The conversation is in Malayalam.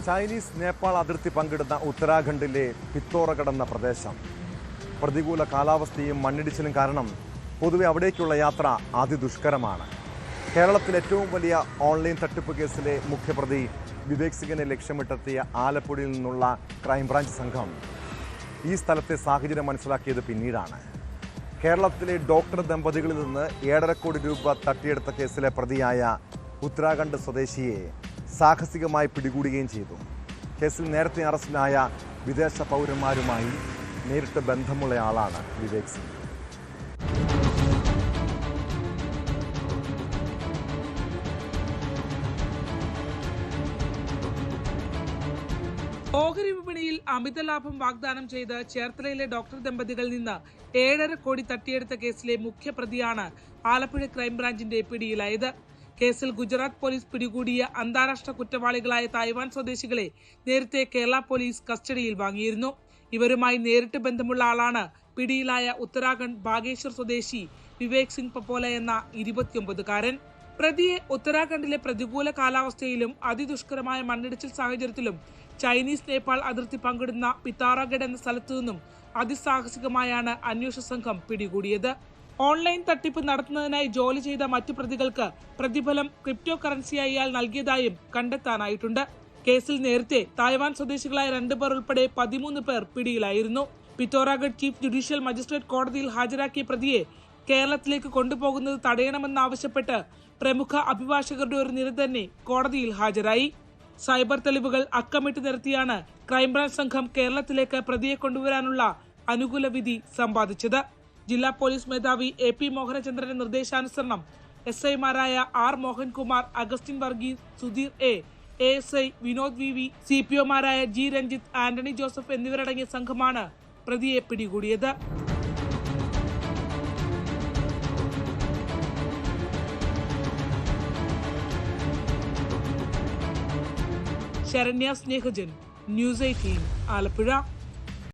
ചൈനീസ് നേപ്പാൾ അതിർത്തി പങ്കിടുന്ന ഉത്തരാഖണ്ഡിലെ പിത്തോറഗഡ് എന്ന പ്രദേശം പ്രതികൂല കാലാവസ്ഥയും മണ്ണിടിച്ചിലും കാരണം പൊതുവെ അവിടേക്കുള്ള യാത്ര അതിദുഷ്കരമാണ്. കേരളത്തിലെ ഏറ്റവും വലിയ ഓൺലൈൻ തട്ടിപ്പ് കേസിലെ മുഖ്യപ്രതി വിവേക് സിംഗിനെ ലക്ഷ്യമിട്ടെത്തിയ ആലപ്പുഴയിൽ നിന്നുള്ള ക്രൈംബ്രാഞ്ച് സംഘം ഈ സ്ഥലത്തെ സാഹചര്യം മനസ്സിലാക്കിയത് പിന്നീടാണ്. കേരളത്തിലെ ഡോക്ടർ ദമ്പതികളിൽ നിന്ന് 7.5 കോടി രൂപ തട്ടിയെടുത്ത കേസിലെ പ്രതിയായ ഉത്തരാഖണ്ഡ് സ്വദേശിയെ സാഹസികമായി പിടികൂടുകയും ചെയ്തു. കേസിൽ നേരത്തെ അറസ്റ്റിലായ വിദേശ പൗരന്മാരുമായി നേരിട്ട് ബന്ധമുള്ളയാളാണ് വിവേക് സിംഗ്. ഓഹരി വിപണിയിൽ അമിത ലാഭം വാഗ്ദാനം ചെയ്ത് ചേർത്തലയിലെ ഡോക്ടർ ദമ്പതികളിൽ നിന്ന് 7.5 കോടി തട്ടിയെടുത്ത കേസിലെ മുഖ്യപ്രതിയാണ് ആലപ്പുഴ ക്രൈംബ്രാഞ്ചിന്റെ പിടിയിലായത്. കേസിൽ ഗുജറാത്ത് പോലീസ് പിടികൂടിയ അന്താരാഷ്ട്ര കുറ്റവാളികളായ തായ്വാൻ സ്വദേശികളെ നേരത്തെ കേരള പോലീസ് കസ്റ്റഡിയിൽ വാങ്ങിയിരുന്നു. ഇവരുമായി നേരിട്ട് ബന്ധമുള്ള ആളാണ് പിടിയിലായ ഉത്തരാഖണ്ഡ് ബാഗേശ്വർ സ്വദേശി വിവേക് സിംഗ് പപ്പോല എന്ന 29-കാരൻ. പ്രതിയെ ഉത്തരാഖണ്ഡിലെ പ്രതികൂല കാലാവസ്ഥയിലും അതിദുഷ്കരമായ മണ്ണിടിച്ചിൽ സാഹചര്യത്തിലും ചൈനീസ് നേപ്പാൾ അതിർത്തി പങ്കിടുന്ന പിത്തോറഗഡ് എന്ന സ്ഥലത്തു നിന്നും അതിസാഹസികമായാണ് അന്വേഷണ സംഘം പിടികൂടിയത്. ഓൺലൈൻ തട്ടിപ്പ് നടത്തുന്നതിനായി ജോലി ചെയ്ത മറ്റു പ്രതികൾക്ക് പ്രതിഫലം ക്രിപ്റ്റോ കറൻസിയായി ഇയാൾ നൽകിയതായും കണ്ടെത്താനായിട്ടുണ്ട്. കേസിൽ നേരത്തെ തായ്വാൻ സ്വദേശികളായ 2 പേർ ഉൾപ്പെടെ 13 പേർ പിടിയിലായിരുന്നു. പിത്തോറഗഡ് ചീഫ് ജുഡീഷ്യൽ മജിസ്ട്രേറ്റ് കോടതിയിൽ ഹാജരാക്കിയ പ്രതിയെ കേരളത്തിലേക്ക് കൊണ്ടുപോകുന്നത് തടയണമെന്നാവശ്യപ്പെട്ട് പ്രമുഖ അഭിഭാഷകരുടെ ഒരു നിര തന്നെ കോടതിയിൽ ഹാജരായി. സൈബർ തെളിവുകൾ അക്കമിട്ട് നിരത്തിയാണ് ക്രൈംബ്രാഞ്ച് സംഘം കേരളത്തിലേക്ക് പ്രതിയെ കൊണ്ടുവരാനുള്ള അനുകൂല വിധി സമ്പാദിച്ചത്. ജില്ലാ പോലീസ് മേധാവി AP മോഹനചന്ദ്രന്റെ നിർദ്ദേശാനുസരണം SI-മാരായ R Mohankumar, Augustine Varghese, Sudheer A, ASI Vinod VV, CPO-മാരായ G Ranjith, Antony Joseph എന്നിവരടങ്ങിയ സംഘമാണ് പ്രതിയെ പിടികൂടിയത്. ശരണ്യ സ്നേഹജൻ, News 18 ആലപ്പുഴ.